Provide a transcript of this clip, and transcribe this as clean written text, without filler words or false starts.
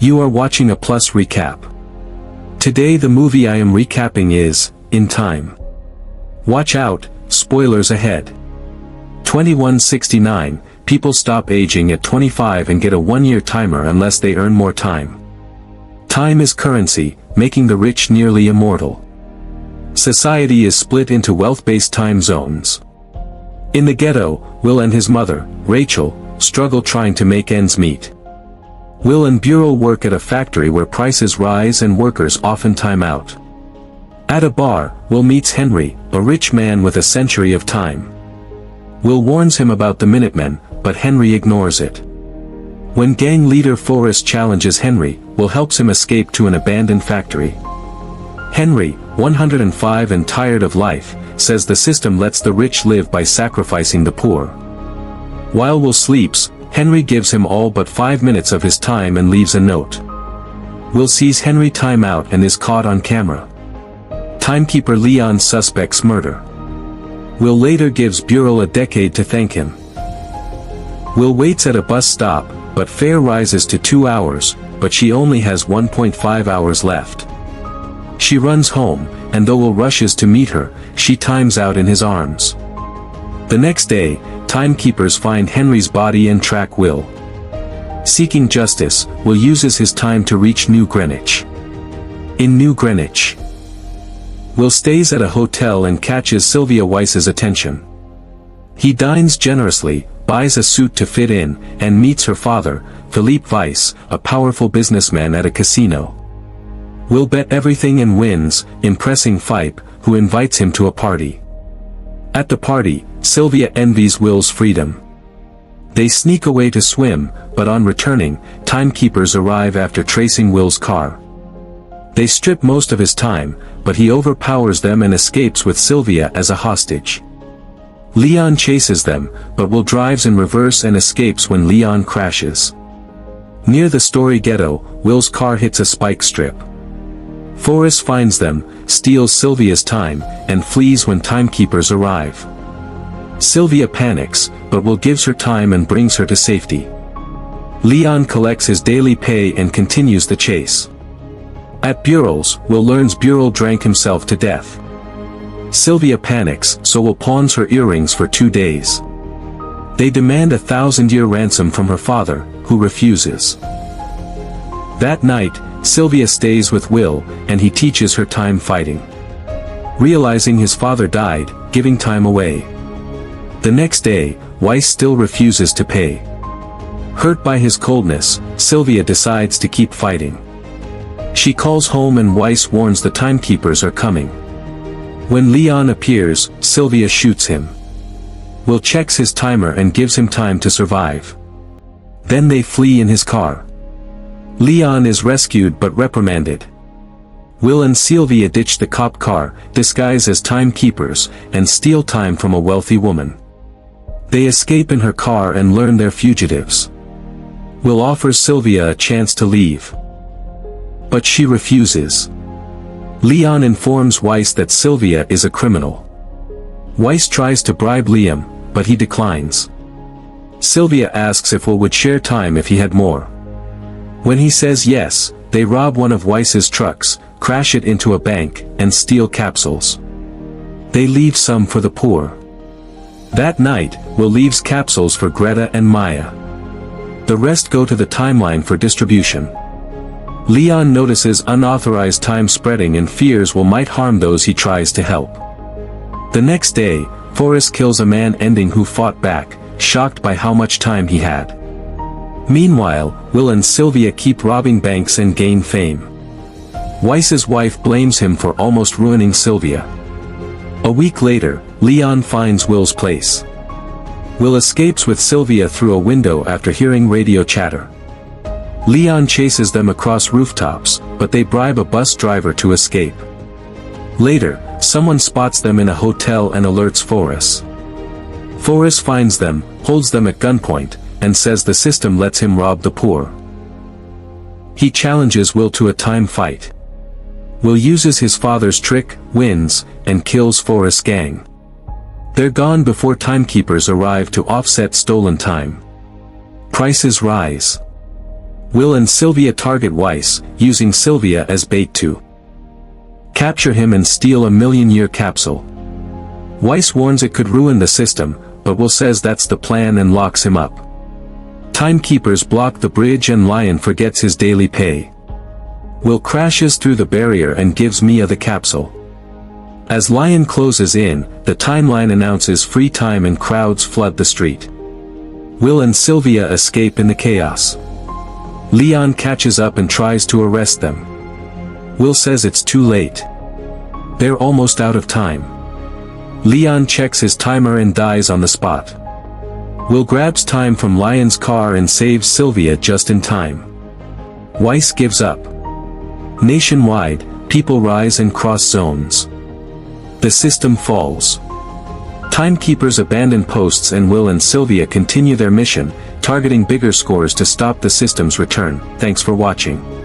You are watching a Plus recap. Today the movie I am recapping is, In Time. Watch out, spoilers ahead. 2169, people stop aging at 25 and get a 1-year timer unless they earn more time. Time is currency, making the rich nearly immortal. Society is split into wealth-based time zones. In the ghetto, Will and his mother, Rachel, struggle trying to make ends meet. Will and Bureau work at a factory where prices rise and workers often time out. At a bar, Will meets Henry, a rich man with a century of time. Will warns him about the Minutemen, but Henry ignores it. When gang leader Forrest challenges Henry, Will helps him escape to an abandoned factory. Henry, 105 and tired of life, says the system lets the rich live by sacrificing the poor. While Will sleeps, Henry gives him all but 5 minutes of his time and leaves a note. Will sees Henry time out and is caught on camera. Timekeeper Leon suspects murder. Will later gives Bureau a decade to thank him. Will waits at a bus stop, but fare rises to 2 hours, but she only has 1.5 hours left. She runs home, and though Will rushes to meet her, she times out in his arms. The next day, timekeepers find Henry's body and track Will. Seeking justice, Will uses his time to reach New Greenwich. In New Greenwich, Will stays at a hotel and catches Sylvia Weiss's attention. He dines generously, buys a suit to fit in, and meets her father, Philippe Weiss, a powerful businessman at a casino. Will bet everything and wins, impressing Phipe, who invites him to a party. At the party, Sylvia envies Will's freedom. They sneak away to swim, but on returning, timekeepers arrive after tracing Will's car. They strip most of his time, but he overpowers them and escapes with Sylvia as a hostage. Leon chases them, but Will drives in reverse and escapes when Leon crashes. Near the Story Ghetto, Will's car hits a spike strip. Forrest finds them, steals Sylvia's time, and flees when timekeepers arrive. Sylvia panics, but Will gives her time and brings her to safety. Leon collects his daily pay and continues the chase. At Bureau's, Will learns Bureau drank himself to death. Sylvia panics, so Will pawns her earrings for 2 days. They demand a 1,000-year ransom from her father, who refuses. That night, Sylvia stays with Will, and he teaches her time fighting. Realizing his father died, giving time away. The next day, Weiss still refuses to pay. Hurt by his coldness, Sylvia decides to keep fighting. She calls home and Weiss warns the timekeepers are coming. When Leon appears, Sylvia shoots him. Will checks his timer and gives him time to survive. Then they flee in his car. Leon is rescued but reprimanded. Will and Sylvia ditch the cop car, disguised as timekeepers, and steal time from a wealthy woman. They escape in her car and learn they're fugitives. Will offers Sylvia a chance to leave, but she refuses. Leon informs Weiss that Sylvia is a criminal. Weiss tries to bribe Liam, but he declines. Sylvia asks if Will would share time if he had more. When he says yes, they rob one of Weiss's trucks, crash it into a bank, and steal capsules. They leave some for the poor. That night, Will leaves capsules for Greta and Maya. The rest go to the timeline for distribution. Leon notices unauthorized time spreading and fears Will might harm those he tries to help. The next day, Forrest kills a man ending who fought back, shocked by how much time he had. Meanwhile, Will and Sylvia keep robbing banks and gain fame. Weiss's wife blames him for almost ruining Sylvia. A week later, Leon finds Will's place. Will escapes with Sylvia through a window after hearing radio chatter. Leon chases them across rooftops, but they bribe a bus driver to escape. Later, someone spots them in a hotel and alerts Forrest. Forrest finds them, holds them at gunpoint, and says the system lets him rob the poor. He challenges Will to a time fight. Will uses his father's trick, wins, and kills Forrest's gang. They're gone before timekeepers arrive to offset stolen time. Prices rise. Will and Sylvia target Weiss, using Sylvia as bait to capture him and steal a million-year capsule. Weiss warns it could ruin the system, but Will says that's the plan and locks him up. Timekeepers block the bridge and Lion forgets his daily pay. Will crashes through the barrier and gives Mia the capsule. As Lion closes in, the timeline announces free time and crowds flood the street. Will and Sylvia escape in the chaos. Leon catches up and tries to arrest them. Will says it's too late. They're almost out of time. Leon checks his timer and dies on the spot. Will grabs time from Lion's car and saves Sylvia just in time. Weiss gives up. Nationwide, people rise and cross zones. The system falls. Timekeepers abandon posts and Will and Sylvia continue their mission, targeting bigger scores to stop the system's return. Thanks for watching.